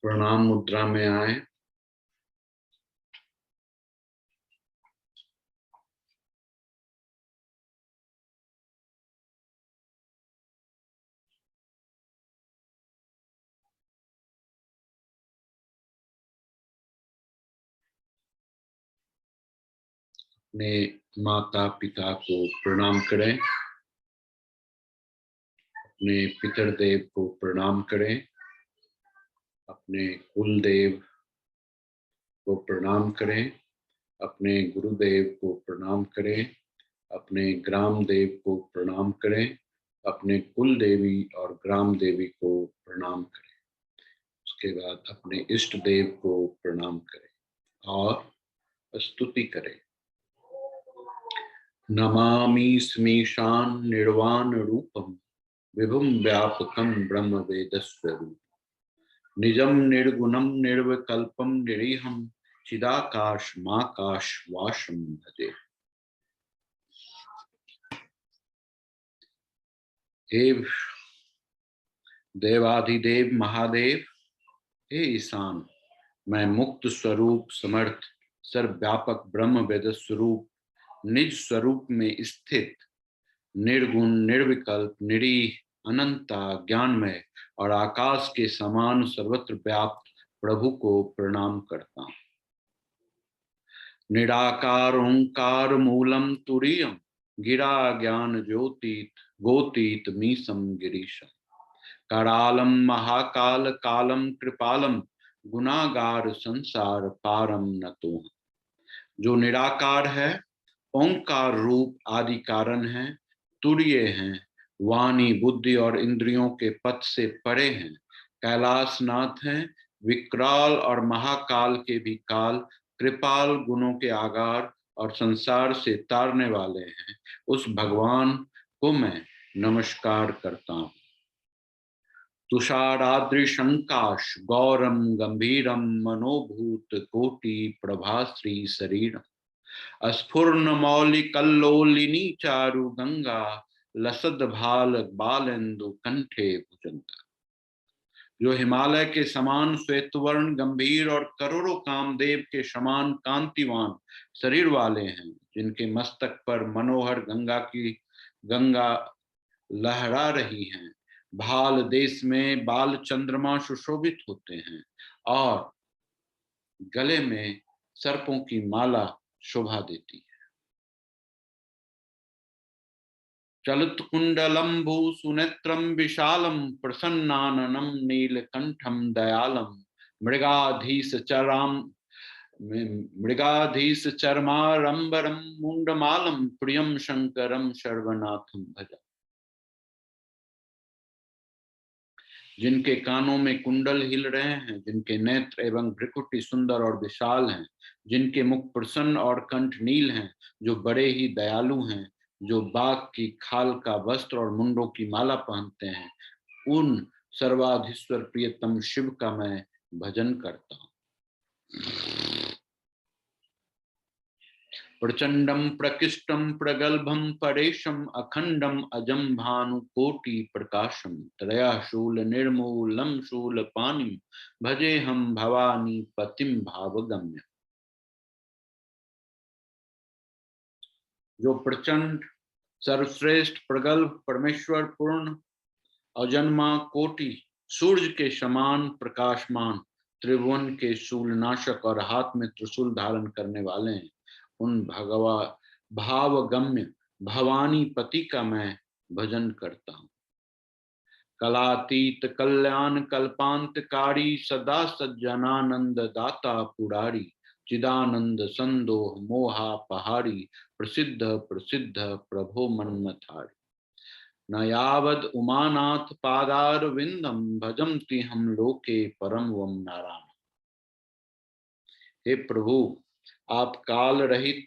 प्रणाम मुद्रा में आए। अपने माता पिता को प्रणाम करें, अपने पितर देव को प्रणाम करें, अपने कुल देव को प्रणाम करें, अपने गुरुदेव को प्रणाम करें, अपने ग्राम देव को प्रणाम करें, अपने कुल देवी और ग्राम देवी को प्रणाम करें। उसके बाद अपने इष्ट देव को प्रणाम करें और स्तुति करें। नमामि स्मीशान निर्वाण रूपम विभुम व्यापकम ब्रह्म वेद स्वरूप निजम निर्गुणम निर्विकल्पम निरीहम चिदाकाश माकाश वाशम भजे। हे देवाधिदेव महादेव, हे ईशान, मैं मुक्त स्वरूप समर्थ सर्वव्यापक ब्रह्म वेद स्वरूप निज स्वरूप में स्थित निर्गुण निर्विकल्प निरीह अनंता ज्ञानमय और आकाश के समान सर्वत्र व्याप्त प्रभु को प्रणाम करता हूँ। निराकार ओंकार मूलम तुरीयम गिरा ज्ञान ज्योतित गोतीत मीसम गिरीशम करालम महाकाल कालम कृपालम गुनागार संसार पारम नतो। जो निराकार है, ओंकार रूप आदि कारण है, तुरीय हैं, वाणी बुद्धि और इंद्रियों के पथ से परे हैं, कैलाशनाथ हैं, विकराल और महाकाल के भी काल, कृपाल गुणों के आगार और संसार से तारने वाले हैं, उस भगवान को मैं नमस्कार करता हूँ। तुषाराद्रिशंकाश गौरम गंभीरम मनोभूत कोटि प्रभाश्री शरीरम स्फुर्ण मौलि कल्लोलिनी चारु गंगा लसद भाल बालेन्दु कंठे भुजंगा। जो हिमालय के समान श्वेतवर्ण गंभीर और करोड़ों कामदेव के समान कांतिवान शरीर वाले हैं, जिनके मस्तक पर मनोहर गंगा लहरा रही हैं। भाल देश में बाल चंद्रमा सुशोभित होते हैं और गले में सर्पों की माला शोभा देती है। चलत कुंडलंबु सुनेत्रम विशालम प्रसन्नाननम नीलकंठम दयालम मृगाधीश चरमारंबरम मुंडमालम प्रियम शंकरम सर्वनाथम भजा। जिनके कानों में कुंडल हिल रहे हैं, जिनके नेत्र एवं भ्रुकुटी सुंदर और विशाल हैं, जिनके मुख प्रसन्न और कंठ नील हैं, जो बड़े ही दयालु हैं, जो बाघ की खाल का वस्त्र और मुंडों की माला पहनते हैं, उन सर्वाधीश्वर प्रियतम शिव का मैं भजन करता हूँ। प्रचंडम प्रकृष्टम प्रगल्भम परेशम अखंडम अजम भानु कोटि प्रकाशम त्रयाशूल निर्मूलम शूल पानी भजे हम भवानी पतिम भावगम्य। जो प्रचंड सर्वश्रेष्ठ प्रगल्भ परमेश्वर पूर्ण अजन्मा कोटि सूर्य के समान प्रकाशमान त्रिभुवन के शूलनाशक और हाथ में त्रिशूल धारण करने वाले हैं, उन भावगम्य भवानी पति का मैं भजन करता हूँ। कलातीत कल्याण कल्पांतकारी सदा सज्जनानंद दाता पुरारी चिदानंद संदोह मोहा पहाड़ी प्रसिद्ध प्रसिद्ध प्रभो मन्मथारी। न यावद उमानाथ पादार विंदम भजमति हम लोके परम वम नारायण। हे प्रभु, आप काल रहित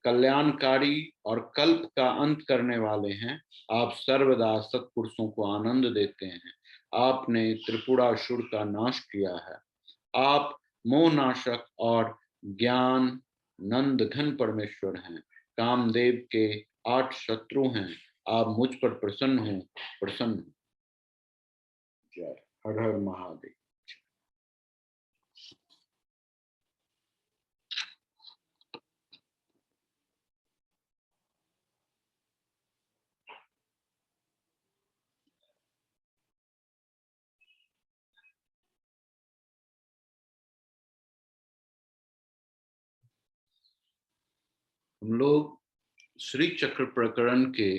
कल्याणकारी और कल्प का अंत करने वाले हैं। आप सर्वदा सत्पुरुषों को आनंद देते हैं। आपने त्रिपुरासुर का नाश किया है। आप मोहनाशक और ज्ञान नंद घन परमेश्वर हैं। कामदेव के 8 शत्रु हैं। आप मुझ पर प्रसन्न हैं, प्रसन्न। जय हर हर महादेव। हम लोग श्री चक्र प्रकरण के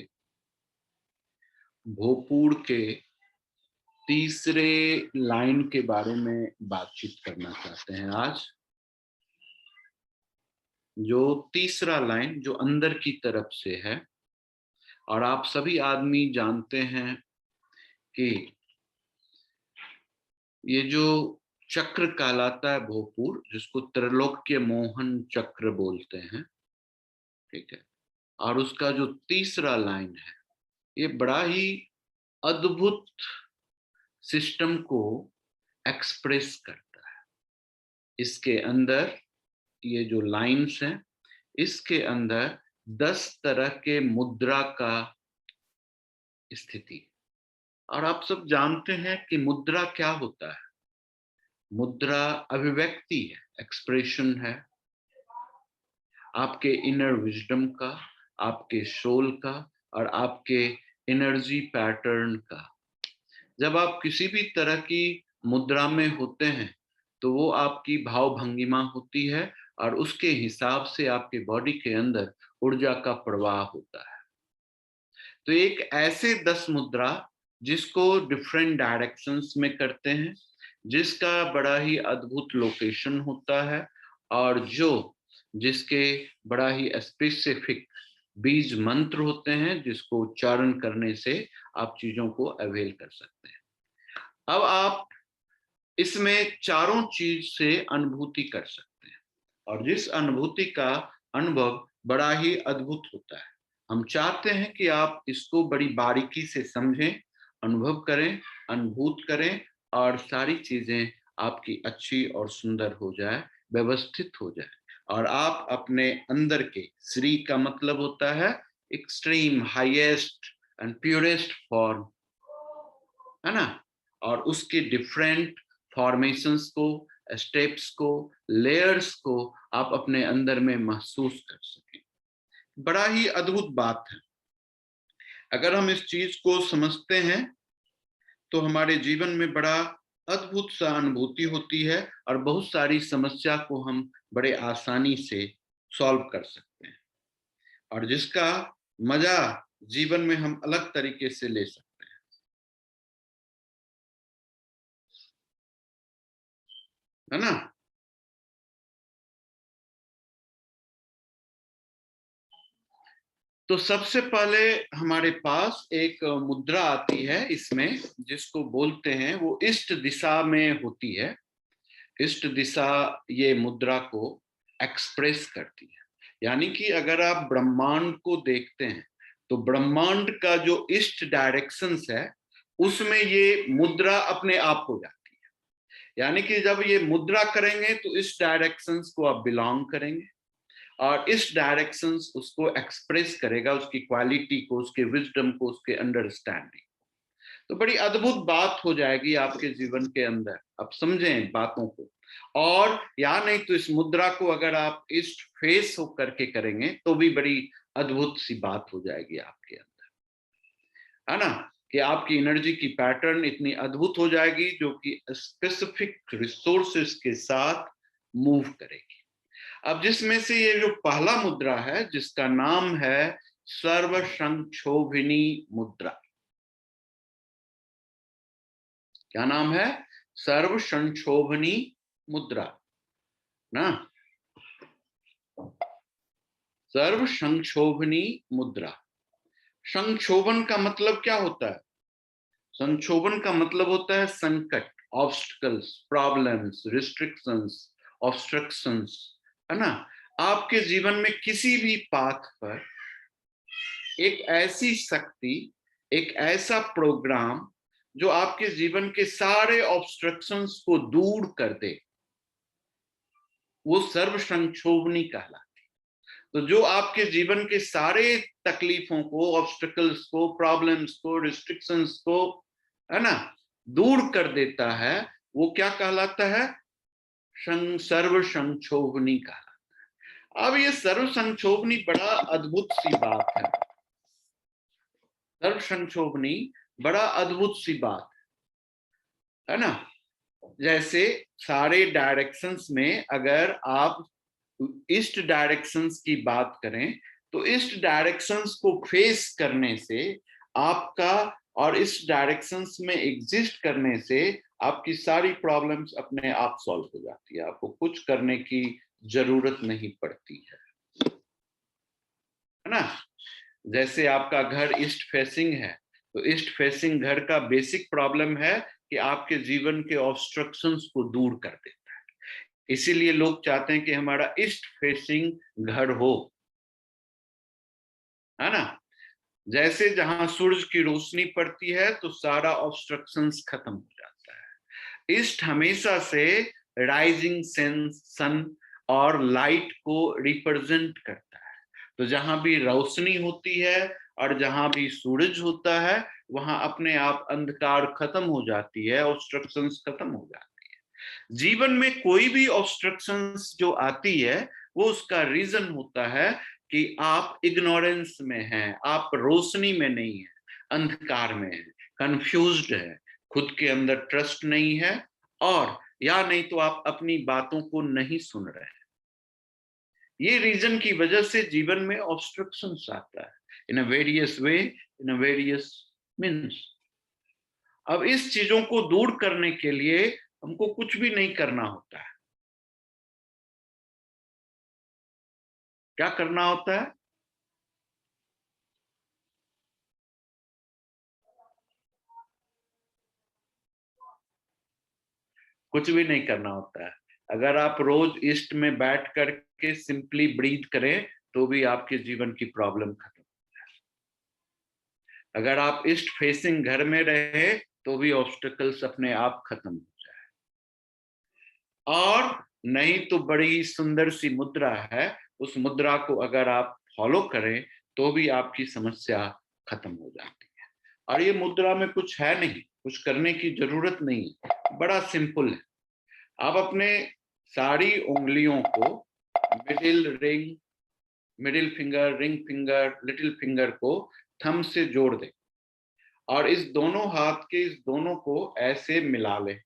भोपूर के तीसरे लाइन के बारे में बातचीत करना चाहते हैं आज। जो तीसरा लाइन जो अंदर की तरफ से है, और आप सभी आदमी जानते हैं कि ये जो चक्र कहलाता है भोपूर, जिसको त्रैलोक्य मोहन चक्र बोलते हैं, ठीक है, और उसका जो तीसरा लाइन है ये बड़ा ही अद्भुत सिस्टम को एक्सप्रेस करता है। इसके अंदर ये जो लाइंस हैं, इसके अंदर 10 तरह के मुद्रा का स्थिति। और आप सब जानते हैं कि मुद्रा क्या होता है। मुद्रा अभिव्यक्ति है, एक्सप्रेशन है आपके इनर विजडम का, आपके सोल का और आपके एनर्जी पैटर्न का। जब आप किसी भी तरह की मुद्रा में होते हैं तो वो आपकी भाव भंगिमा होती है और उसके हिसाब से आपके बॉडी के अंदर ऊर्जा का प्रवाह होता है। तो एक ऐसे 10 मुद्रा जिसको डिफरेंट डायरेक्शंस में करते हैं, जिसका बड़ा ही अद्भुत लोकेशन होता है और जिसके बड़ा ही स्पेसिफिक बीज मंत्र होते हैं, जिसको उच्चारण करने से आप चीजों को अवेल कर सकते हैं। अब आप इसमें चारों चीज से अनुभूति कर सकते हैं और जिस अनुभूति का अनुभव बड़ा ही अद्भुत होता है। हम चाहते हैं कि आप इसको बड़ी बारीकी से समझें, अनुभव करें, अनुभूत करें और सारी चीजें आपकी अच्छी और सुंदर हो जाए, व्यवस्थित हो जाए और आप अपने अंदर के श्री का मतलब होता है extreme highest and purest form, है ना, और उसके डिफरेंट फॉर्मेशंस को, स्टेप्स को, लेयर्स को आप अपने अंदर में महसूस कर सकें। बड़ा ही अद्भुत बात है। अगर हम इस चीज को समझते हैं तो हमारे जीवन में बड़ा अद्भुत सा अनुभूति होती है और बहुत सारी समस्या को हम बड़े आसानी से सॉल्व कर सकते हैं और जिसका मजा जीवन में हम अलग तरीके से ले सकते हैं, है ना। तो सबसे पहले हमारे पास एक मुद्रा आती है इसमें, जिसको बोलते हैं, वो इष्ट दिशा में होती है। इष्ट दिशा ये मुद्रा को एक्सप्रेस करती है। यानी कि अगर आप ब्रह्मांड को देखते हैं तो ब्रह्मांड का जो ईस्ट डायरेक्शंस है उसमें ये मुद्रा अपने आप हो जाती है। यानी कि जब ये मुद्रा करेंगे तो इस डायरेक्शंस को आप बिलोंग करेंगे और इस डायरेक्शंस उसको एक्सप्रेस करेगा, उसकी क्वालिटी को, उसके विजडम को, उसके अंडरस्टैंडिंग। तो बड़ी अद्भुत बात हो जाएगी आपके जीवन के अंदर, आप समझें बातों को। और या नहीं तो इस मुद्रा को अगर आप ईस्ट फेस होकर के करेंगे तो भी बड़ी अद्भुत सी बात हो जाएगी आपके अंदर, है ना, कि आपकी एनर्जी की पैटर्न इतनी अद्भुत हो जाएगी जो कि स्पेसिफिक रिसोर्सेस के साथ मूव करेगी। अब जिसमें से ये जो पहला मुद्रा है जिसका नाम है सर्व संक्षोभिनी मुद्रा। क्या नाम है? सर्व संक्षोभनी मुद्रा ना। सर्व संक्षोभनी मुद्रा। संक्षोभन का मतलब क्या होता है? संक्षोभन का मतलब होता है संकट, ऑब्स्टिकल्स, प्रॉब्लम्स, रिस्ट्रिक्शंस, ऑब्स्ट्रक्शंस, है ना। आपके जीवन में किसी भी पाथ पर एक ऐसी शक्ति, एक ऐसा प्रोग्राम जो आपके जीवन के सारे ऑब्स्ट्रक्शंस को दूर कर दे, वो सर्व संक्षोभनी कहलाती। तो जो आपके जीवन के सारे तकलीफों को, ऑब्स्टिकल्स को, प्रॉब्लम्स को, रिस्ट्रिक्शंस को, है ना, दूर कर देता है, वो क्या कहलाता है? सर्व संक्षोभनी कहलाता है। अब ये सर्व संक्षोभनी बड़ा अद्भुत सी बात है। सर्व संक्षोभनी बड़ा अद्भुत सी बात है ना। जैसे सारे डायरेक्शंस में अगर आप ईस्ट डायरेक्शंस की बात करें तो ईस्ट डायरेक्शंस को फेस करने से आपका, और इस डायरेक्शंस में एग्जिस्ट करने से आपकी सारी प्रॉब्लम्स अपने आप सॉल्व हो जाती है। आपको कुछ करने की जरूरत नहीं पड़ती है ना। जैसे आपका घर ईस्ट फेसिंग है, तो ईस्ट फेसिंग घर का बेसिक प्रॉब्लम है कि आपके जीवन के ऑब्स्ट्रक्शंस को दूर कर देता है। इसीलिए लोग चाहते हैं कि हमारा ईस्ट फेसिंग घर हो, है ना। जैसे जहां सूरज की रोशनी पड़ती है तो सारा ऑब्स्ट्रक्शंस खत्म हो जाता है। ईस्ट हमेशा से राइजिंग सन और लाइट को रिप्रेजेंट करता है। तो जहां भी रोशनी होती है और जहां भी सूरज होता है वहां अपने आप अंधकार खत्म हो जाती है, ऑब्स्ट्रक्शंस खत्म हो जाती है। जीवन में कोई भी ऑब्स्ट्रक्शंस जो आती है वो उसका रीजन होता है कि आप इग्नोरेंस में हैं, आप रोशनी में नहीं है, अंधकार में है, कंफ्यूज्ड है, खुद के अंदर ट्रस्ट नहीं है, और या नहीं तो आप अपनी बातों को नहीं सुन रहे हैं। ये रीजन की वजह से जीवन में ऑब्स्ट्रक्शंस आता है in a various way, in a various means. अब इस चीजों को दूर करने के लिए हमको कुछ भी नहीं करना होता है। क्या करना होता है? कुछ भी नहीं करना होता है। अगर आप रोज ईस्ट में बैठ करके सिंपली ब्रीथ करें तो भी आपके जीवन की प्रॉब्लम खत्म। अगर आप ईस्ट फेसिंग घर में रहे तो भी ऑब्स्टेकल्स अपने आप खत्म हो जाए। और नहीं तो बड़ी सुंदर सी मुद्रा है, उस मुद्रा को अगर आप फॉलो करें तो भी आपकी समस्या खत्म हो जाती है। और ये मुद्रा में कुछ है नहीं, कुछ करने की जरूरत नहीं, बड़ा सिंपल है। आप अपने सारी उंगलियों को middle finger, ring finger, little finger को थंब से जोड़ दें और इस दोनों हाथ के इस दोनों को ऐसे मिला लें।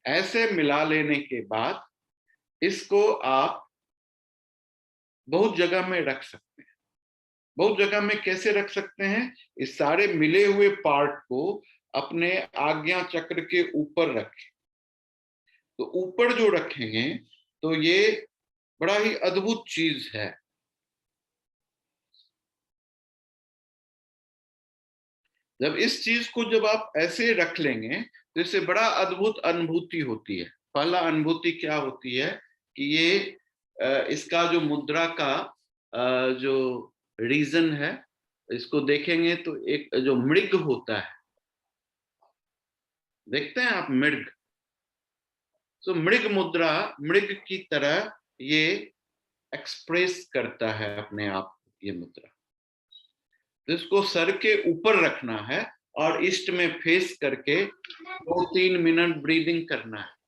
ऐसे मिला लेने के बाद इसको आप बहुत जगह में रख सकते हैं। बहुत जगह में कैसे रख सकते हैं? इस सारे मिले हुए पार्ट को अपने आज्ञा चक्र के ऊपर रखें। तो ऊपर जो रखेंगे तो ये बड़ा ही अद्भुत चीज है। जब इस चीज को जब आप ऐसे रख लेंगे तो इससे बड़ा अद्भुत अनुभूति होती है। पहला अनुभूति क्या होती है कि ये इसका जो मुद्रा का जो रीजन है, इसको देखेंगे तो एक जो मृग होता है, देखते हैं आप मृग, तो मृग मुद्रा, मृग की तरह ये एक्सप्रेस करता है अपने आप को, ये मुद्रा। तो इसको सर के ऊपर रखना है और ईस्ट में फेस करके 2-3 मिनट ब्रीदिंग करना है।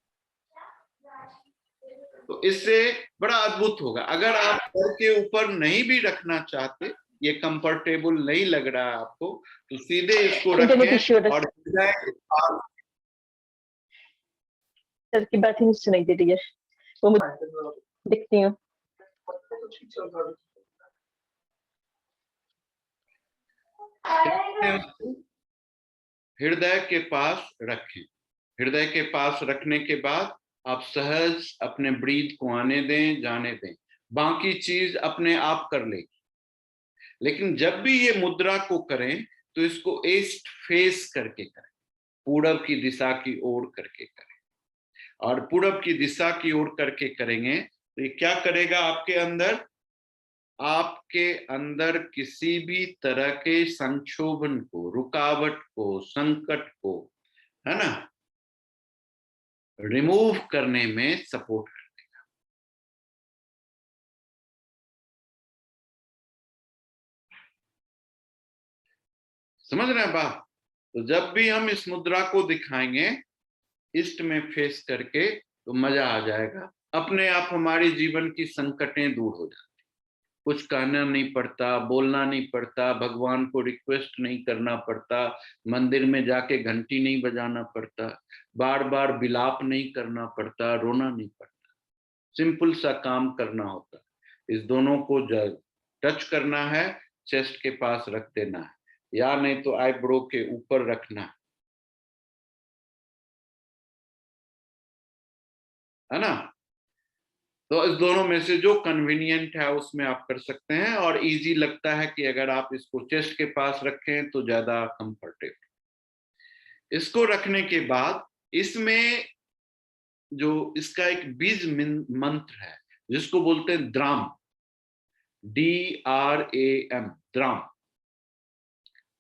तो इससे बड़ा अद्भुत होगा। अगर आप सर के ऊपर नहीं भी रखना चाहते, ये कंफर्टेबल नहीं लग रहा है आपको, तो सीधे इसको रखें और सर की बात ही नहीं सुनाई दे रही है, वो मुझे दिखती हूँ। हृदय के पास रखें। हृदय के पास रखने के बाद आप सहज अपने ब्रीथ को आने दें, जाने दें, बाकी चीज अपने आप कर लेगी। लेकिन जब भी ये मुद्रा को करें तो इसको ईस्ट फेस करके करें, पूरब की दिशा की ओर करके करें। और पूरब की दिशा की ओर करके करेंगे तो ये क्या करेगा आपके अंदर? आपके अंदर किसी भी तरह के संक्षोभन को, रुकावट को, संकट को, है ना, रिमूव करने में सपोर्ट कर देगा। समझ रहे हैं बात? तो जब भी हम इस मुद्रा को दिखाएंगे ईस्ट में फेस करके तो मजा आ जाएगा। अपने आप हमारे जीवन की संकटें दूर हो जाती, कुछ कहना नहीं पड़ता, बोलना नहीं पड़ता, भगवान को रिक्वेस्ट नहीं करना पड़ता, मंदिर में जाके घंटी नहीं बजाना पड़ता, बार बार विलाप नहीं करना पड़ता, रोना नहीं पड़ता। सिंपल सा काम करना होता है। इस दोनों को टच करना है, चेस्ट के पास रख देना है, या नहीं तो आईब्रो के ऊपर रखना है ना। तो इस दोनों में से जो कन्वीनियंट है उसमें आप कर सकते हैं, और इजी लगता है कि अगर आप इसको चेस्ट के पास रखें तो ज्यादा कंफर्टेबल। इसको रखने के बाद इसमें जो इसका एक बीज मंत्र है जिसको बोलते हैं द्राम, DRAM, द्राम।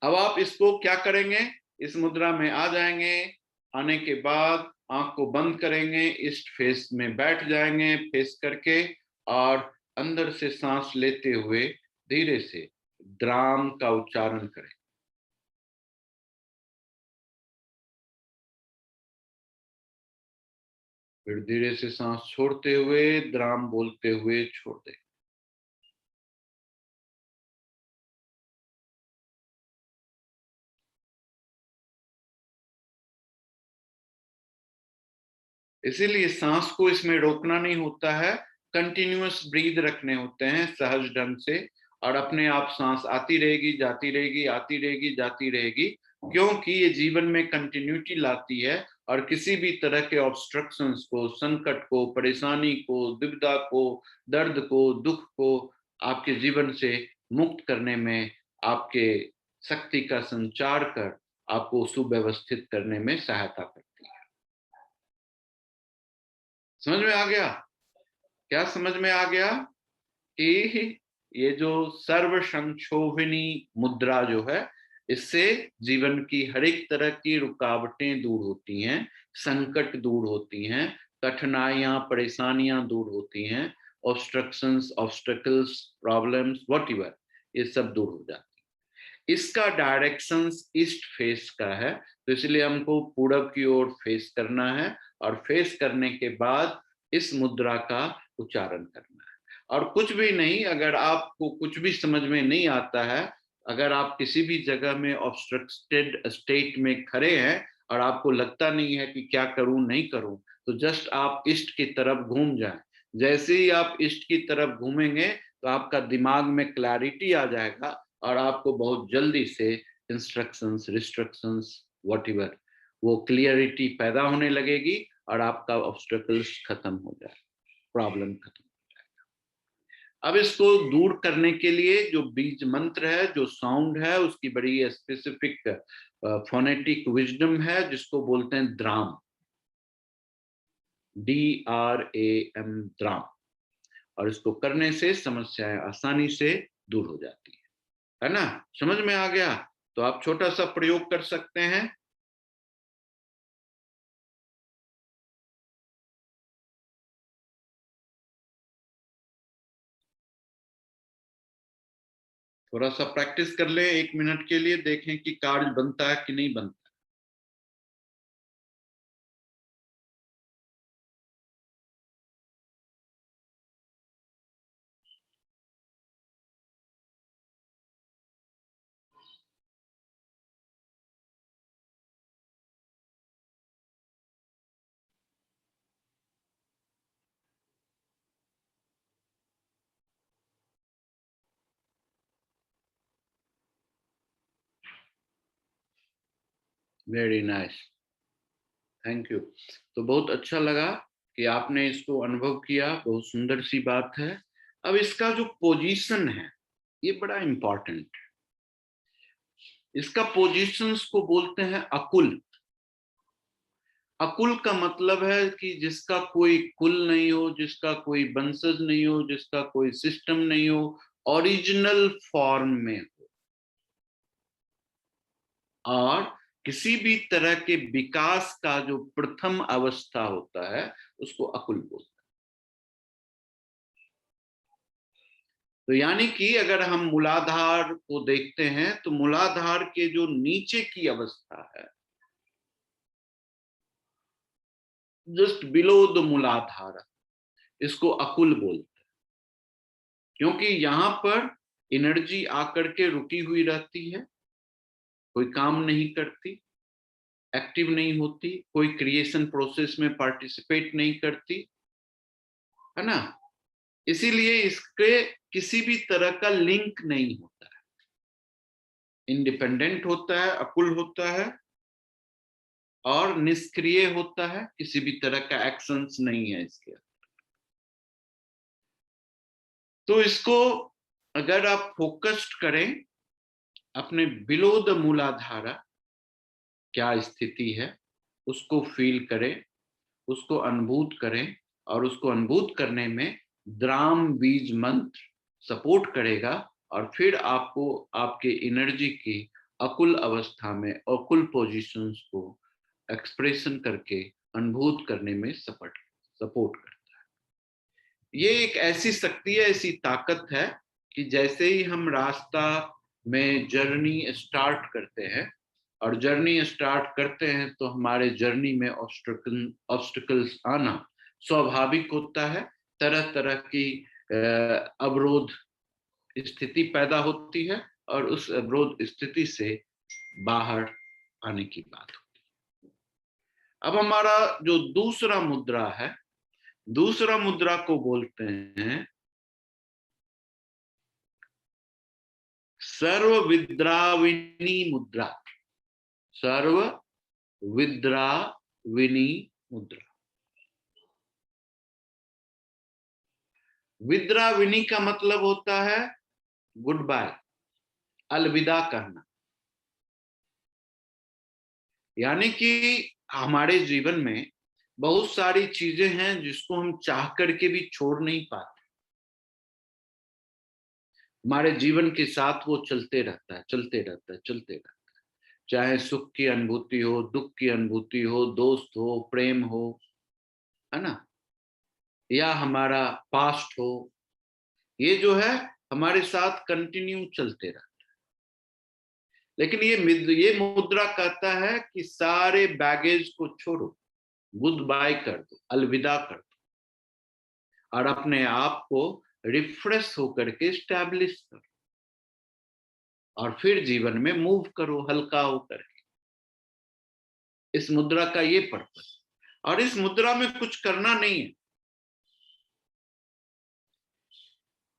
अब आप इसको क्या करेंगे, इस मुद्रा में आ जाएंगे, आने के बाद आंख को बंद करेंगे, इस फेस में बैठ जाएंगे फेस करके, और अंदर से सांस लेते हुए धीरे से द्राम का उच्चारण करें। फिर धीरे से सांस छोड़ते हुए द्राम बोलते हुए छोड़ दें। इसीलिए सांस को इसमें रोकना नहीं होता है, कंटिन्यूअस ब्रीद रखने होते हैं सहज ढंग से, और अपने आप सांस आती रहेगी जाती रहेगी, आती रहेगी जाती रहेगी, क्योंकि ये जीवन में कंटिन्यूटी लाती है, और किसी भी तरह के ऑब्स्ट्रक्शंस को, संकट को, परेशानी को, दुविधा को, दर्द को, दुख को आपके जीवन से मुक्त करने में, आपके शक्ति का संचार कर आपको सुव्यवस्थित करने में सहायता करती है। समझ में आ गया? क्या समझ में आ गया कि ये जो सर्व संक्षोभिनी मुद्रा जो है, इससे जीवन की हर एक तरह की रुकावटें दूर होती हैं, संकट दूर होती हैं, कठिनाइयां परेशानियां दूर होती हैं, ऑब्स्ट्रक्शंस, ऑब्स्टेकल्स, प्रॉब्लम्स, व्हाटएवर, ये सब दूर हो जाती है। इसका डायरेक्शन ईस्ट फेस का है, तो इसलिए हमको पूरब की ओर फेस करना है, और फेस करने के बाद इस मुद्रा का उच्चारण करना है। और कुछ भी नहीं, अगर आपको कुछ भी समझ में नहीं आता है, अगर आप किसी भी जगह में ऑब्स्ट्रक्टेड स्टेट में खड़े हैं और आपको लगता नहीं है कि क्या करूं नहीं करूं, तो जस्ट आप ईस्ट की तरफ घूम जाएं। जैसे ही आप ईस्ट की तरफ घूमेंगे तो आपका दिमाग में क्लैरिटी आ जाएगा, और आपको बहुत जल्दी से इंस्ट्रक्शंस, रिस्ट्रिक्शंस, व्हाटएवर, वो क्लियरिटी पैदा होने लगेगी, और आपका ऑब्स्टेकल्स खत्म हो जाएगा, प्रॉब्लम खत्म। अब इसको दूर करने के लिए जो बीज मंत्र है, जो साउंड है, उसकी बड़ी स्पेसिफिक फोनेटिक विजडम है जिसको बोलते हैं द्राम, DRAM, द्राम। और इसको करने से समस्याएं आसानी से दूर हो जाती है ना। समझ में आ गया? तो आप छोटा सा प्रयोग कर सकते हैं। थोड़ा सा प्रैक्टिस कर लें 1 मिनट के लिए, देखें कि कार्ड बनता है कि नहीं बनता। Very nice, thank you. तो बहुत अच्छा लगा कि आपने इसको अनुभव किया, बहुत सुंदर सी बात है। अब इसका जो पोजीशन है ये बड़ा इंपॉर्टेंट है। इसका पोजीशंस को बोलते हैं अकुल। अकुल का मतलब है कि जिसका कोई कुल नहीं हो, जिसका कोई वंशज नहीं हो, जिसका कोई सिस्टम नहीं हो, ओरिजिनल फॉर्म में हो, और किसी भी तरह के विकास का जो प्रथम अवस्था होता है उसको अकुल बोलते हैं। तो यानी कि अगर हम मूलाधार को देखते हैं तो मूलाधार के जो नीचे की अवस्था है, जस्ट बिलो द मूलाधार, इसको अकुल बोलते हैं। क्योंकि यहां पर एनर्जी आकर के रुकी हुई रहती है, कोई काम नहीं करती, एक्टिव नहीं होती, कोई क्रिएशन प्रोसेस में पार्टिसिपेट नहीं करती, है ना। इसीलिए इसके किसी भी तरह का लिंक नहीं होता है, इंडिपेंडेंट होता है, अकुल होता है और निष्क्रिय होता है, किसी भी तरह का एक्शंस नहीं है इसके। तो इसको अगर आप फोकस्ड करें अपने बिलो द मूलाधारा, क्या स्थिति है उसको फील करें, उसको अनुभूत करें, और उसको अनुभूत करने में द्राम बीज मंत्र सपोर्ट करेगा, और फिर आपको आपके एनर्जी की अकुल अवस्था में अकुल पोजीशंस को एक्सप्रेशन करके अनुभूत करने में सपोर्ट करता है। ये एक ऐसी शक्ति है, ऐसी ताकत है कि जैसे ही हम रास्ता में जर्नी स्टार्ट करते हैं, और जर्नी स्टार्ट करते हैं तो हमारे जर्नी में ऑब्स्टिकल्स आना स्वाभाविक होता है, तरह तरह की अवरोध स्थिति पैदा होती है, और उस अवरोध स्थिति से बाहर आने की बात होती है। अब हमारा जो दूसरा मुद्रा है, दूसरा मुद्रा को बोलते हैं सर्व विद्राविनी मुद्रा। सर्व विद्राविनी मुद्रा। विद्राविनी का मतलब होता है गुड बाय, अलविदा करना। यानी कि हमारे जीवन में बहुत सारी चीजें हैं जिसको हम चाह करके भी छोड़ नहीं पाते, हमारे जीवन के साथ वो चलते रहता है, चलते रहता है, चलते रहता है। चाहे सुख की अनुभूति हो, दुख की अनुभूति हो, दोस्त हो, प्रेम हो, है ना, या हमारा पास्ट हो, ये जो है हमारे साथ कंटिन्यू चलते रहता है। लेकिन ये मुद्रा कहता है कि सारे बैगेज को छोड़ो, गुड बाय कर दो, अलविदा कर दो, और अपने आप को रिफ्रेश होकर के स्टैब्लिश करो, और फिर जीवन में मूव करो हल्का होकर के। इस मुद्रा का ये पर्पस, और इस मुद्रा में कुछ करना नहीं है।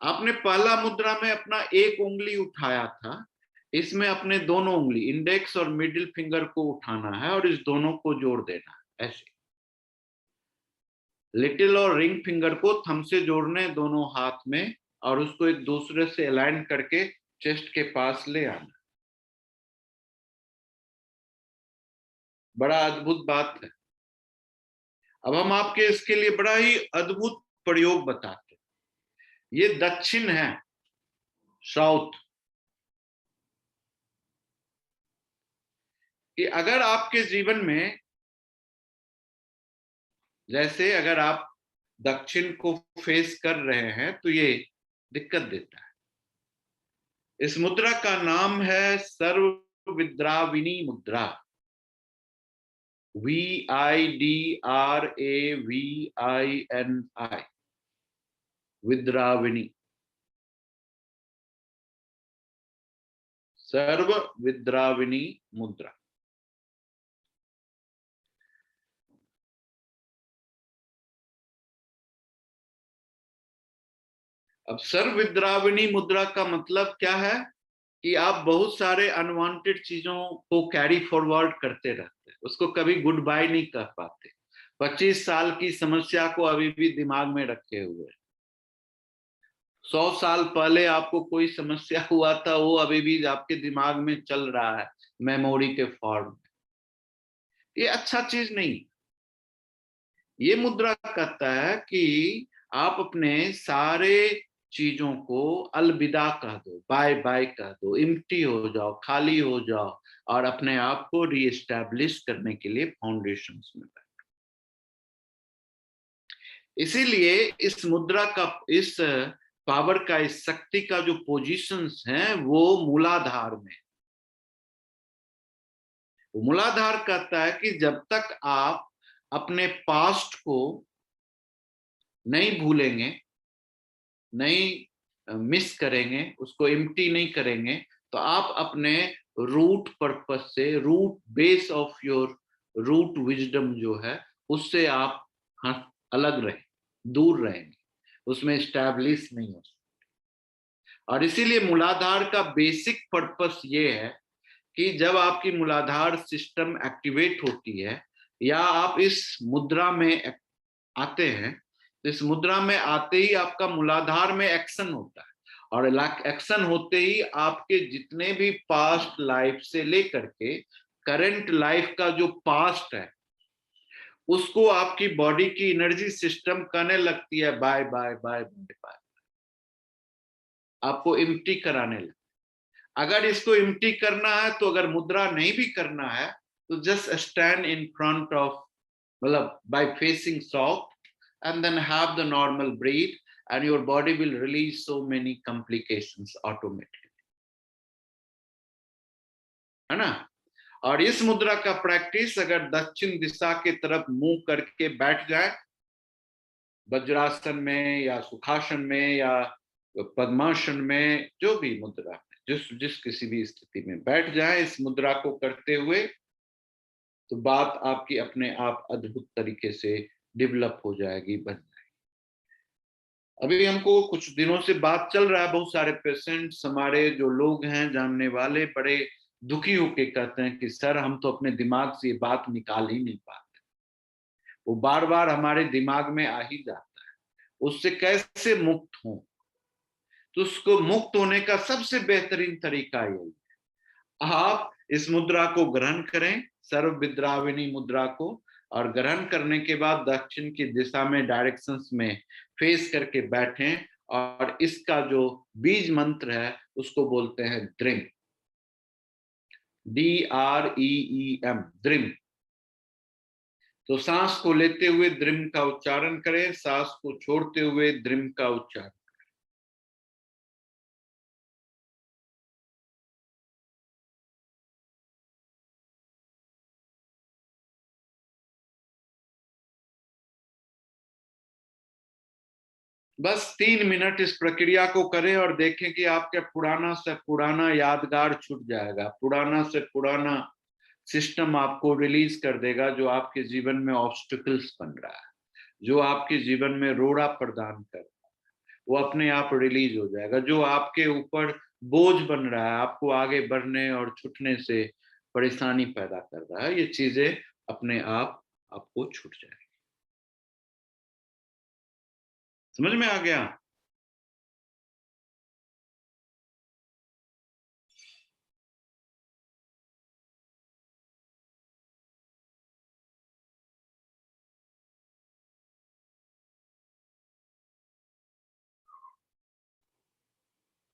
आपने पहला मुद्रा में अपना एक उंगली उठाया था, इसमें अपने दोनों उंगली इंडेक्स और मिडिल फिंगर को उठाना है और इस दोनों को जोड़ देना है, ऐसे। लिटिल और रिंग फिंगर को थंब से जोड़ने दोनों हाथ में, और उसको एक दूसरे से अलाइन करके चेस्ट के पास ले आना। बड़ा अद्भुत बात है। अब हम आपके इसके लिए बड़ा ही अद्भुत प्रयोग बताते हैं। ये दक्षिण है, साउथ। कि अगर आपके जीवन में, जैसे अगर आप दक्षिण को फेस कर रहे हैं तो ये दिक्कत देता है। इस मुद्रा का नाम है सर्व विद्राविनी मुद्रा। VIDRAVINI, विद्राविनी, सर्व विद्राविनी मुद्रा। अब सर्व विद्राविनी मुद्रा का मतलब क्या है कि आप बहुत सारे अनवांटेड चीजों को कैरी फॉरवर्ड करते रहते हैं, उसको कभी गुड बाय नहीं कर पाते। 25 साल की समस्या को अभी भी दिमाग में रखे हुए, 100 साल पहले आपको कोई समस्या हुआ था, वो अभी भी आपके दिमाग में चल रहा है मेमोरी के फॉर्म में। ये अच्छा चीज नहीं। ये मुद्रा कहता है कि आप अपने सारे चीजों को अलविदा कह दो, बाय बाय कह दो, इम्प्टी हो जाओ, खाली हो जाओ, और अपने आप को रीएस्टैब्लिश करने के लिए फाउंडेशंस में बैठो। इसीलिए इस मुद्रा का, इस पावर का, इस शक्ति का जो पोजीशंस हैं वो मूलाधार में। मूलाधार कहता है कि जब तक आप अपने पास्ट को नहीं भूलेंगे, नहीं मिस करेंगे, उसको एम्प्टी नहीं करेंगे, तो आप अपने रूट पर्पस से, root base of your root wisdom जो है, उससे आप अलग रहे, दूर रहेंगे। उसमें स्टैब्लिश नहीं हो सकती। और इसीलिए मूलाधार का बेसिक पर्पस ये है कि जब आपकी मूलाधार सिस्टम एक्टिवेट होती है या आप इस मुद्रा में आते हैं, तो इस मुद्रा में आते ही आपका मूलाधार में एक्शन होता है, और एक्शन होते ही आपके जितने भी पास्ट लाइफ से लेकर के करंट लाइफ का जो पास्ट है उसको आपकी बॉडी की एनर्जी सिस्टम करने लगती है bye bye bye bye bye, आपको इम्प्टी कराने लगती है। अगर इसको इम्प्टी करना है तो अगर मुद्रा नहीं भी करना है तो just stand in front of, मतलब by facing south, and then have the normal breathe and your body will release so many complications automatically, है ना। और इस मुद्रा का प्रैक्टिस अगर दक्षिण दिशा के तरफ मुंह करके बैठ जाए, वज्रासन में या सुखासन में या पद्मासन में, जो भी मुद्रा है, जिस जिस किसी भी स्थिति में बैठ जाए इस मुद्रा को करते हुए, तो बात आपकी अपने आप अद्भुत तरीके से डेवलप हो जाएगी, बन जाएगी। अभी हमको कुछ दिनों से बात चल रहा है, बहुत सारे पेशेंट्स हमारे जो लोग हैं जानने वाले बड़े दुखी होके कहते हैं कि सर हम तो अपने दिमाग से ये बात निकाल ही नहीं पाते, वो बार बार हमारे दिमाग में आ ही जाता है, उससे कैसे मुक्त हों। तो उसको मुक्त होने का सबसे बेहतरीन तरीका यही है, आप इस मुद्रा को ग्रहण करें, सर्व विद्राविनी मुद्रा को, और ग्रहण करने के बाद दक्षिण की दिशा में डायरेक्शंस में फेस करके बैठें, और इसका जो बीज मंत्र है उसको बोलते हैं द्रिम, DREEM, द्रिम। तो सांस को लेते हुए द्रिम का उच्चारण करें, सांस को छोड़ते हुए द्रिम का उच्चारण। बस 3 मिनट इस प्रक्रिया को करें और देखें कि आपका पुराना से पुराना यादगार छूट जाएगा, पुराना से पुराना सिस्टम आपको रिलीज कर देगा जो आपके जीवन में ऑब्स्टिकल्स बन रहा है, जो आपके जीवन में रोड़ा प्रदान कर रहा है, वो अपने आप रिलीज हो जाएगा। जो आपके ऊपर बोझ बन रहा है, आपको आगे बढ़ने और छूटने से परेशानी पैदा कर रहा है, ये चीजें अपने आप आपको छूट जाएगी। समझ में आ गया?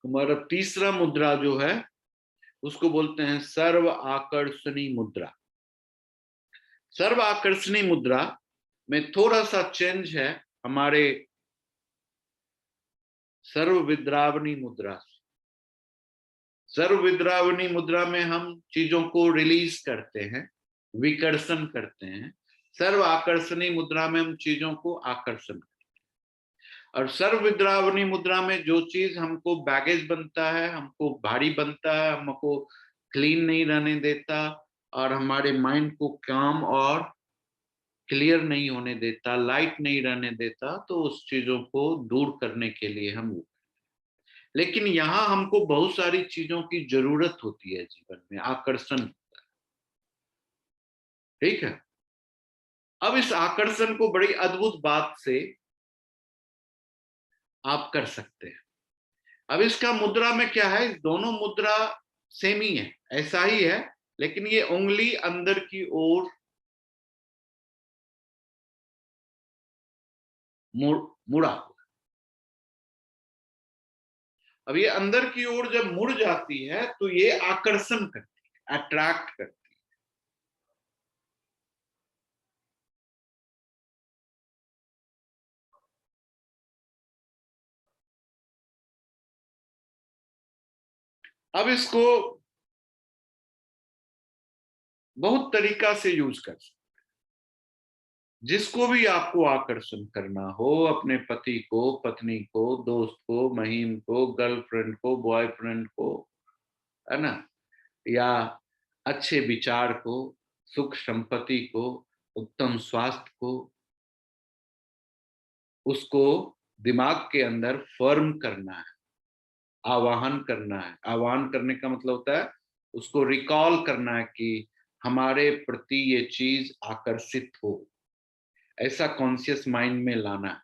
हमारा तीसरा मुद्रा जो है उसको बोलते हैं सर्व आकर्षणी मुद्रा। सर्व आकर्षणी मुद्रा में थोड़ा सा चेंज है हमारे सर्व विद्रावणी मुद्रा से। सर्व विद्रावणी मुद्रा में हम चीजों को रिलीज करते हैं, विकर्षण करते हैं। सर्व आकर्षणी मुद्रा में हम चीजों को आकर्षण करते हैं। और सर्व विद्रावणी मुद्रा में जो चीज हमको बैगेज बनता है, हमको भारी बनता है, हमको क्लीन नहीं रहने देता और हमारे माइंड को काम और क्लियर नहीं होने देता, लाइट नहीं रहने देता, तो उस चीजों को दूर करने के लिए हम, लेकिन यहाँ हमको बहुत सारी चीजों की जरूरत होती है जीवन में, आकर्षण होता है, ठीक है। अब इस आकर्षण को बड़ी अद्भुत बात से आप कर सकते हैं। अब इसका मुद्रा में क्या है, दोनों मुद्रा सेम ही है, ऐसा ही है, लेकिन ये उंगली अंदर की ओर मुड़ा। अब ये अंदर की ओर जब मुड़ जाती है तो ये आकर्षण करती है, अट्रैक्ट करती है। अब इसको बहुत तरीका से यूज कर सकते, जिसको भी आपको आकर्षण करना हो, अपने पति को, पत्नी को, दोस्त को, महीम को, गर्लफ्रेंड को, बॉयफ्रेंड को, है ना, या अच्छे विचार को, सुख संपत्ति को, उत्तम स्वास्थ्य को, उसको दिमाग के अंदर फर्म करना है, आवाहन करना है। आवाहन करने का मतलब होता है उसको रिकॉल करना है कि हमारे प्रति ये चीज आकर्षित हो, ऐसा कॉन्शियस माइंड में लाना है।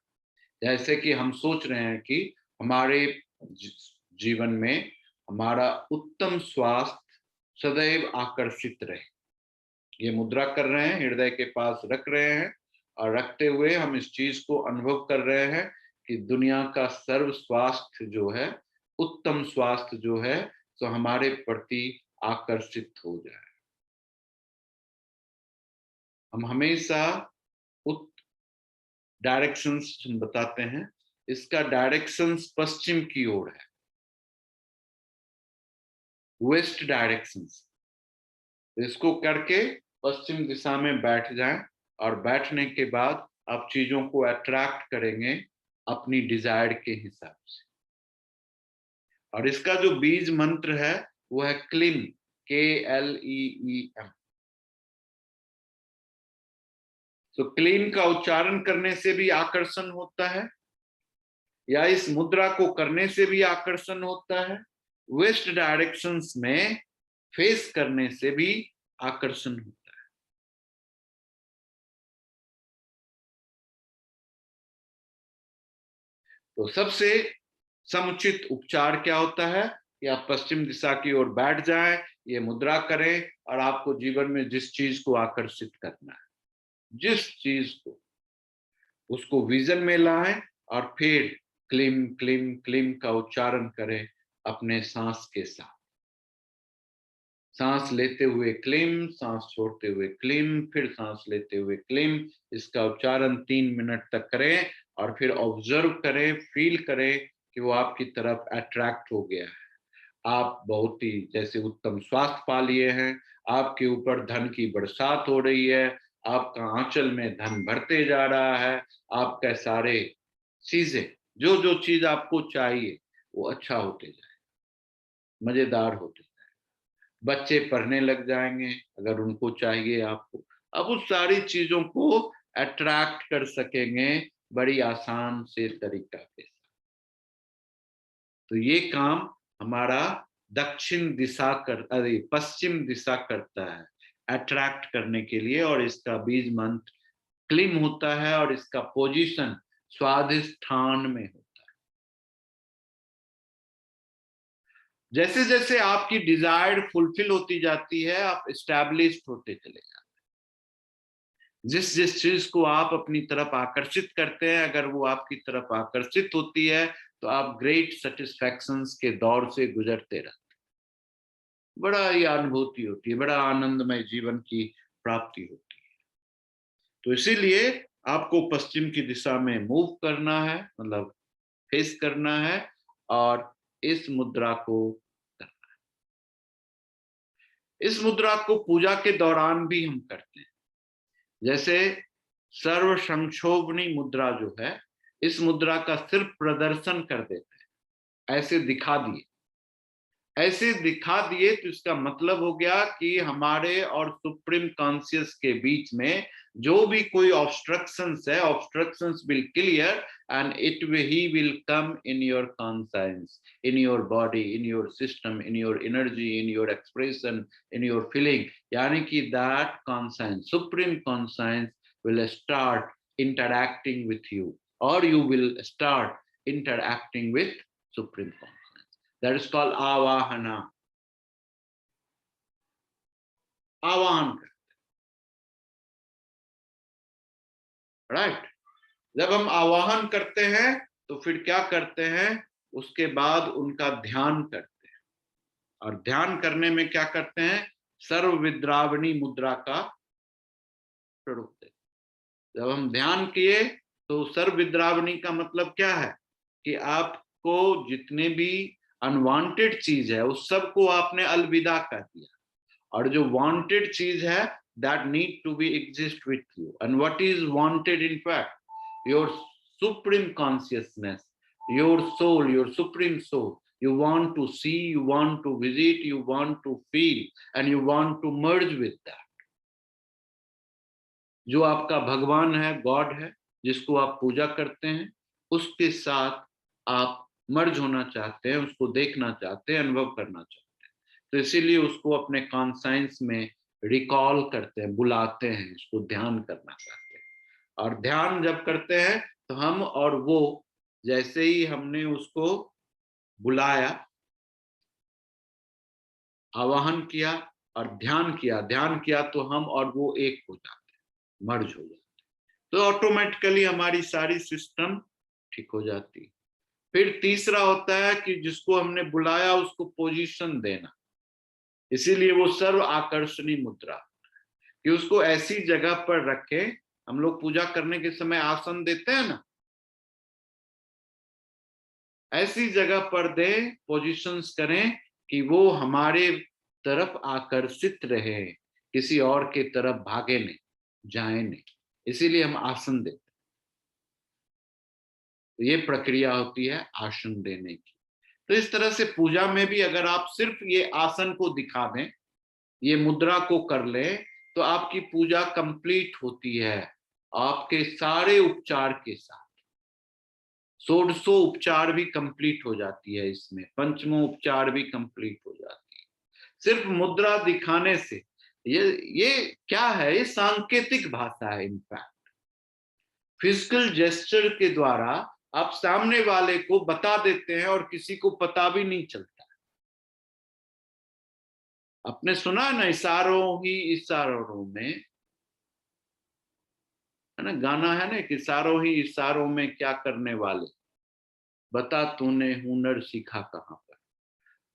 जैसे कि हम सोच रहे हैं कि हमारे जीवन में हमारा उत्तम स्वास्थ्य सदैव आकर्षित रहे। ये मुद्रा कर रहे हैं, हृदय के पास रख रहे हैं, और रखते हुए हम इस चीज को अनुभव कर रहे हैं कि दुनिया का सर्व स्वास्थ्य जो है, उत्तम स्वास्थ्य जो है, तो हमारे प्रति आकर्षित हो जाए। हम हमेशा उत डायरेक्शंस बताते हैं, इसका डायरेक्शंस पश्चिम की ओर है, वेस्ट डायरेक्शंस। इसको करके पश्चिम दिशा में बैठ जाएं, और बैठने के बाद आप चीजों को अट्रैक्ट करेंगे अपनी डिजायर के हिसाब से। और इसका जो बीज मंत्र है वो है क्लीम, KLEEM। तो क्लीम का उच्चारण करने से भी आकर्षण होता है, या इस मुद्रा को करने से भी आकर्षण होता है, वेस्ट डायरेक्शंस में फेस करने से भी आकर्षण होता है। तो सबसे समुचित उपचार क्या होता है कि आप पश्चिम दिशा की ओर बैठ जाएं, ये मुद्रा करें, और आपको जीवन में जिस चीज को आकर्षित करना है, जिस चीज को, उसको विजन में लाएं, और फिर क्लीम क्लीम क्लीम का उच्चारण करें अपने सांस के साथ। सांस लेते हुए क्लीम, सांस छोड़ते हुए क्लीम, फिर सांस लेते हुए क्लीम। इसका उच्चारण 3 मिनट तक करें, और फिर ऑब्जर्व करें, फील करें कि वो आपकी तरफ अट्रैक्ट हो गया है। आप बहुत ही जैसे उत्तम स्वास्थ्य पा लिए हैं, आपके ऊपर धन की बरसात हो रही है, आपका आंचल में धन बढ़ते जा रहा है, आपका सारे चीजें, जो जो चीज आपको चाहिए वो अच्छा होते जाए, मजेदार होते जाए। बच्चे पढ़ने लग जाएंगे अगर उनको चाहिए आपको, अब उस सारी चीजों को अट्रैक्ट कर सकेंगे बड़ी आसान से तरीका के साथ। तो ये काम हमारा दक्षिण दिशा पश्चिम दिशा करता है अट्रैक्ट करने के लिए, और इसका बीज मंत्र क्लीम होता है, और इसका पोजीशन स्वाधिष्ठान में होता है। जैसे जैसे आपकी डिजायर फुलफिल होती जाती है, आप एस्टैब्लिश्ड होते चले जाते हैं। जिस जिस चीज को आप अपनी तरफ आकर्षित करते हैं, अगर वो आपकी तरफ आकर्षित होती है, तो आप ग्रेट सेटिस्फैक्शंस के दौर से गुजरते रहते हैं। बड़ा ही अनुभूति होती है, बड़ा आनंदमय जीवन की प्राप्ति होती है। तो इसीलिए आपको पश्चिम की दिशा में मूव करना है, मतलब फेस करना है, और इस मुद्रा को करना है। इस मुद्रा को पूजा के दौरान भी हम करते हैं। जैसे सर्व संक्षोभनी मुद्रा जो है, इस मुद्रा का सिर्फ प्रदर्शन कर देते हैं, ऐसे दिखा दिए, ऐसे दिखा दिए, तो इसका मतलब हो गया कि हमारे और सुप्रीम कॉन्शियस के बीच में जो भी कोई ऑब्स्ट्रक्शंस है, obstructions will clear, and he will come in your conscious, in your body, in your system, in your energy, in your expression, in your feeling. यानी कि that conscious, supreme conscious will start interacting with you, or you will start interacting with supreme consciousness. That is called avahana. आवाहन, right. जब हम आवाहन करते हैं तो फिर क्या करते हैं, उसके बाद उनका ध्यान करते हैं, और ध्यान करने में क्या करते हैं, सर्व विद्रावणी मुद्रा का प्रयोग करते हैं। जब हम ध्यान किए तो सर्व विद्रावणी का मतलब क्या है कि आपको जितने भी अनवांटेड चीज है उस सब को आपने अलविदा कर दिया, और जो वांटेड चीज है that need to be exist with you. And what is wanted in fact? Your supreme consciousness, your soul, your supreme soul. You want to see, you want to visit, you want to feel, and you want to merge with that. जो आपका भगवान है, God है, जिसको आप पूजा करते हैं, उसके साथ आप मर्ज होना चाहते हैं, उसको देखना चाहते हैं, अनुभव करना चाहते हैं। तो इसीलिए उसको अपने कॉन्साइंस में रिकॉल करते हैं, बुलाते हैं, उसको ध्यान करना चाहते हैं। और ध्यान जब करते हैं तो हम और वो, जैसे ही हमने उसको बुलाया, आवाहन किया और ध्यान किया तो हम और वो एक हो जाते हैं, मर्ज हो जाते हैं। तो ऑटोमेटिकली हमारी सारी सिस्टम ठीक हो जाती है। फिर तीसरा होता है कि जिसको हमने बुलाया उसको पोजीशन देना। इसीलिए वो सर्व आकर्षणी मुद्रा, कि उसको ऐसी जगह पर रखे। हम लोग पूजा करने के समय आसन देते हैं ना, ऐसी जगह पर दे, पोजीशंस करें कि वो हमारे तरफ आकर्षित रहे, किसी और के तरफ भागे नहीं, जाए नहीं। इसीलिए हम आसन देते हैं। तो ये प्रक्रिया होती है आसन देने की। तो इस तरह से पूजा में भी अगर आप सिर्फ ये आसन को दिखा दें, ये मुद्रा को कर लें, तो आपकी पूजा कंप्लीट होती है आपके सारे उपचार के साथ। षोडशो उपचार भी कंप्लीट हो जाती है इसमें, पंचमो उपचार भी कंप्लीट हो जाती है सिर्फ मुद्रा दिखाने से। ये क्या है? ये सांकेतिक भाषा है। इनफैक्ट फिजिकल जेस्चर के द्वारा आप सामने वाले को बता देते हैं और किसी को पता भी नहीं चलता। आपने सुना ना, इशारों ही इशारों में, है ना, गाना है ना, कि इशारों ही इशारों में क्या करने वाले, बता तूने हुनर सीखा कहाँ पर।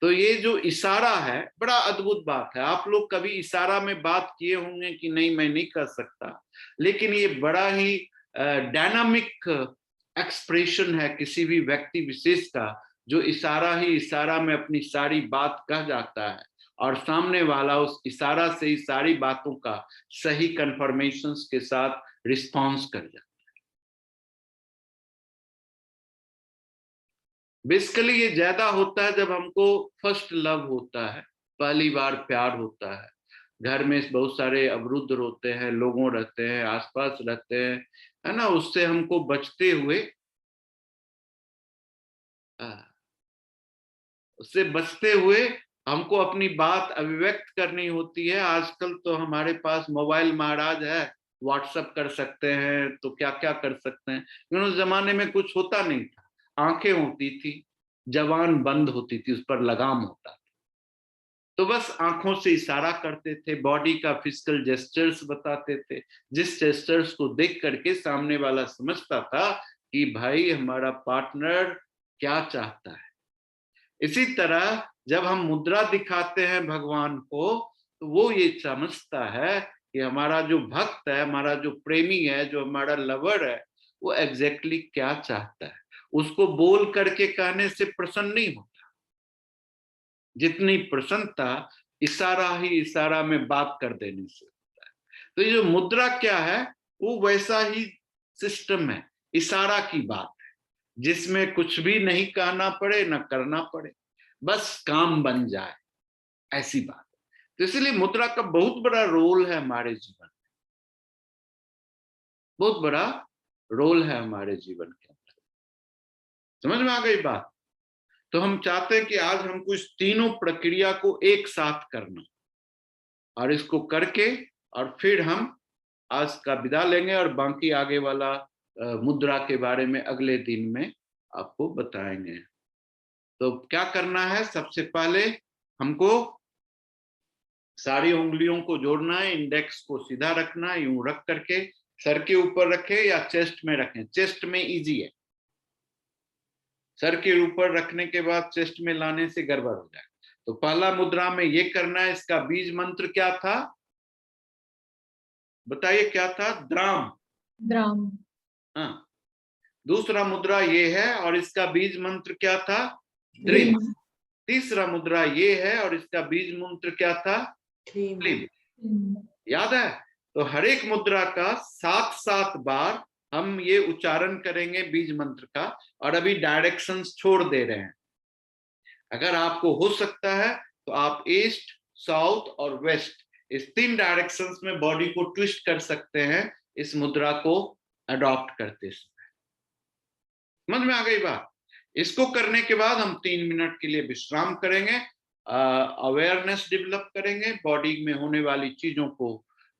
तो ये जो इशारा है, बड़ा अद्भुत बात है। आप लोग कभी इशारा में बात किए होंगे कि नहीं, मैं नहीं कर सकता, लेकिन ये बड़ा ही डायनामिक एक्सप्रेशन है किसी भी व्यक्ति विशेष का, जो इशारा ही इशारा में अपनी सारी बात कह जाता है और सामने वाला उस इशारा से ही सारी बातों का सही कंफर्मेशंस के साथ रिस्पॉन्स कर जाता है। बेसिकली ये ज्यादा होता है जब हमको फर्स्ट लव होता है, पहली बार प्यार होता है। घर में बहुत सारे अवरुद्ध होते हैं, लोगों रहते हैं, आसपास रहते हैं, है ना, उससे हमको बचते हुए, उससे बचते हुए हमको अपनी बात अभिव्यक्त करनी होती है। आजकल तो हमारे पास मोबाइल महाराज है, व्हाट्सएप कर सकते हैं, तो क्या क्या कर सकते हैं। लेकिन उस जमाने में कुछ होता नहीं था, आंखें होती थी, जबान बंद होती थी, उस पर लगाम होता था। तो बस आंखों से इशारा करते थे, बॉडी का फिजिकल जेस्चर्स बताते थे, जिस जेस्चर्स को देख करके सामने वाला समझता था कि भाई हमारा पार्टनर क्या चाहता है। इसी तरह जब हम मुद्रा दिखाते हैं भगवान को, तो वो ये समझता है कि हमारा जो भक्त है, हमारा जो प्रेमी है, जो हमारा लवर है, वो एग्जैक्टली क्या चाहता है। उसको बोल करके कहने से प्रसन्न नहीं होता, जितनी प्रसन्नता इशारा ही इशारा में बात कर देने से होता है। तो ये जो मुद्रा क्या है, वो वैसा ही सिस्टम है, इशारा की बात है, जिसमें कुछ भी नहीं कहना पड़े ना करना पड़े, बस काम बन जाए, ऐसी बात है। तो इसलिए मुद्रा का बहुत बड़ा रोल है हमारे जीवन में, बहुत बड़ा रोल है हमारे जीवन के अंदर। समझ में आ गई बात? तो हम चाहते हैं कि आज हमको इस तीनों प्रक्रिया को एक साथ करना, और इसको करके और फिर हम आज का विदा लेंगे और बाकी आगे वाला मुद्रा के बारे में अगले दिन में आपको बताएंगे। तो क्या करना है? सबसे पहले हमको सारी उंगलियों को जोड़ना है, इंडेक्स को सीधा रखना है, यूं रख करके सर के ऊपर रखे या चेस्ट में रखें। चेस्ट में इजी है, सर के ऊपर रखने के बाद चेस्ट में लाने से गड़बड़ हो जाए। तो पहला मुद्रा में ये करना है। इसका बीज मंत्र क्या था? बताइए क्या था? द्राम। द्राम। हाँ, दूसरा मुद्रा ये है और इसका बीज मंत्र क्या था? द्रिम। तीसरा मुद्रा ये है और इसका बीज मंत्र क्या था? क्लीम। याद है? तो हर एक मुद्रा का 7-7 बार हम ये उच्चारण करेंगे बीज मंत्र का, और अभी डायरेक्शंस छोड़ दे रहे हैं। अगर आपको हो सकता है तो आप ईस्ट, साउथ और वेस्ट, इस 3 डायरेक्शंस में बॉडी को ट्विस्ट कर सकते हैं इस मुद्रा को अडॉप्ट करते समय। समझ में आ गई बात? इसको करने के बाद हम 3 मिनट के लिए विश्राम करेंगे, अवेयरनेस डेवलप करेंगे, बॉडी में होने वाली चीजों को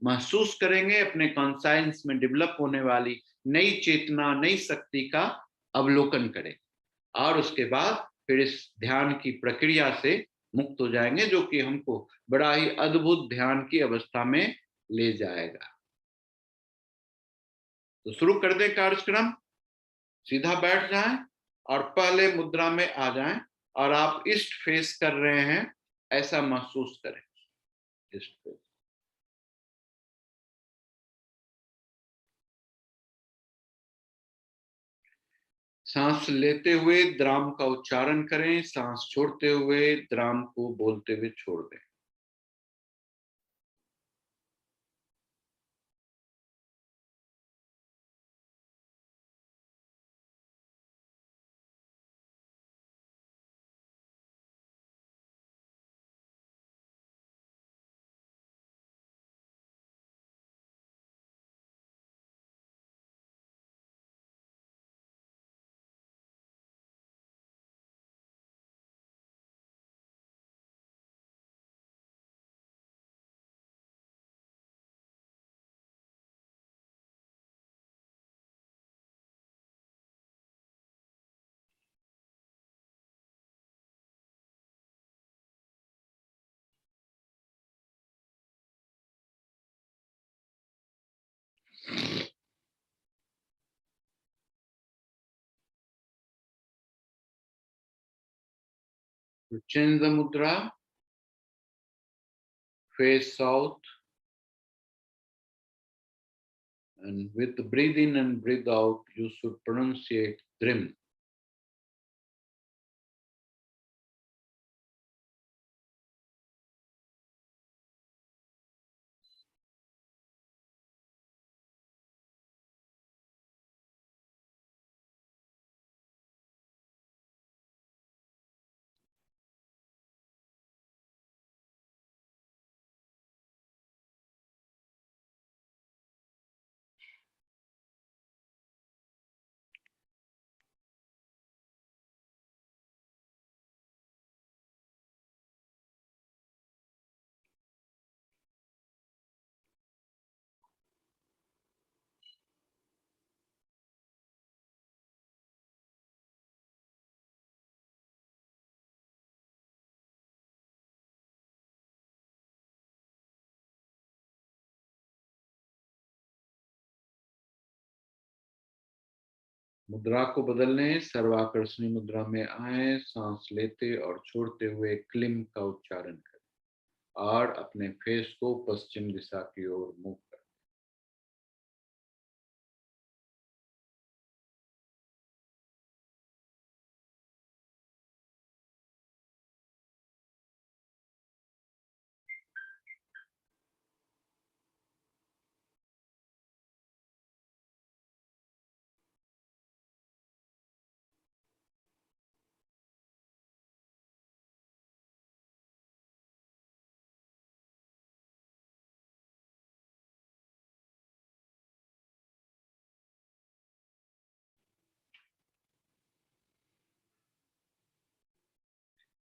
महसूस करेंगे, अपने कॉन्साइंस में डेवलप होने वाली नई चेतना, नई शक्ति का अवलोकन करेंगे, और उसके बाद फिर इस ध्यान की प्रक्रिया से मुक्त हो जाएंगे, जो कि हमको बड़ा ही अद्भुत ध्यान की अवस्था में ले जाएगा। तो शुरू कर दें कार्यक्रम। सीधा बैठ जाएं और पहले मुद्रा में आ जाएं, और आप ईस्ट फेस कर रहे हैं ऐसा महसूस करें। East face. सांस लेते हुए द्राम का उच्चारण करें, सांस छोड़ते हुए द्राम को बोलते हुए छोड़ दें। Change the mudra, face south, and with the breathe in and breathe out, you should pronunciate Drim. मुद्रा को बदलने, सर्वाकर्षणी मुद्रा में आए, सांस लेते और छोड़ते हुए क्लिम का उच्चारण करें और अपने फेस को पश्चिम दिशा की ओर मुंह करें।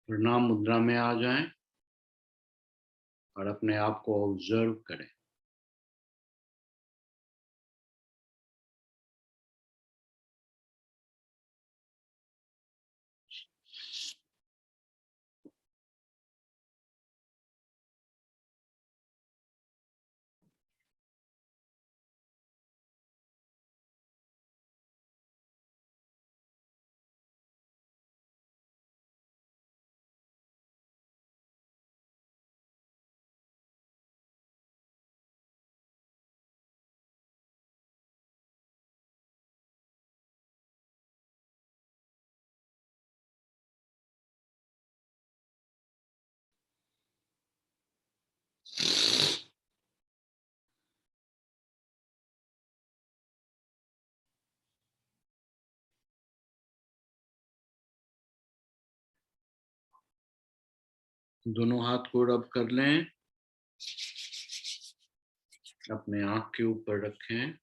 प्रणाम मुद्रा में आ जाएं और अपने आप को ऑब्जर्व करें। दोनों हाथ को रब कर लें, अपने आंख के ऊपर रखें,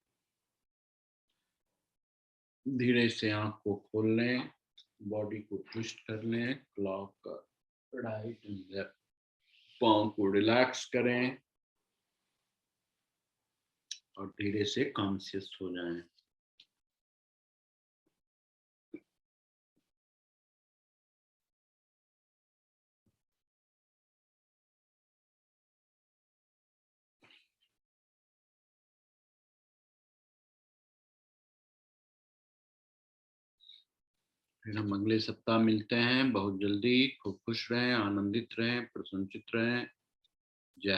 धीरे से आंख को खोल लें, बॉडी को ट्विस्ट कर लें, क्लॉक राइट एंड लेफ्ट, पाँव को रिलैक्स करें और धीरे से कॉन्शियस हो जाएं। फिर हम अगले सप्ताह मिलते हैं बहुत जल्दी। खूब खुश रहें, आनंदित रहें, प्रसन्नचित रहें। जय